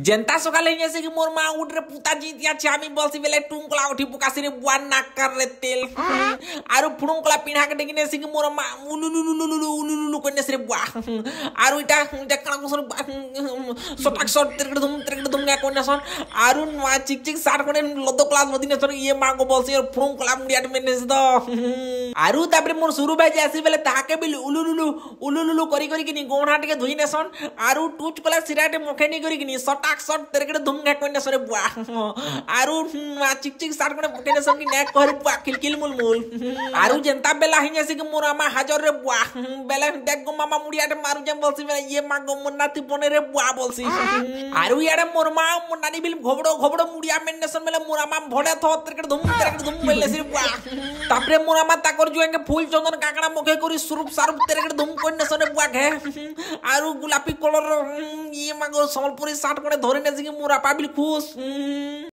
जनता सकाले जैसे कि मोर माँ उठ रे पुता जीतिया चामी बलसी बेले टुंकला उठी पुकासी रे बुआ नाक कर रे तेल आरु फुड़ुंकला पिन्हा के देखने से कि मोर माँ उलुलुलुलुलुलुलुलु करने से रे बुआ आरु इटा देखना कुसर सोटाक सोट तेरे धुम क्या करने सन आरु मा चिक चिक सार करे लदो क्लास मदीने सन ये माँ को बलसी और फुड़ुंकला मुड़िया में से तो आरु तापरे मोर शुरू भाई जैसे बेले ताके बिल उलुलुलु उलुलुलु करी करी कि गोण हाट के धुइने सन आरु टूच कला सिराटे मुखेनी करी कि सटाक सट तेरे धुम क्या करने सरे बुआ आरु चिक चिक सार करे मुखेने सन कि नेक कहरे बुआ किलकिल मुलमुल आरु जनता बेला हिने से कि मोरा मा हाजर रे बुआ बेला देख गो मामा मुड़ियाटे मारु जम बोलसी बेला ये मा गो मुन्नाती बने रे बुआ बोलसी आरु याडे मोर मा मुन्नानी बिल घोबड़ो घोबड़ो मुड़िया मेने सन बेला मोरा मा भोडे थो तेरे धुम बेले से बुआ तापरे मोरा मा ताकर जुएंगे फूल चंदन काकड़ा मुखे करी सुरूप सारूप तेरे धुम करने सने बुआ घे आरु गुलाबी कलर ये मा गो संबलपुरी साट করে ধরে নেছে কি মোরা পাবিল খুশ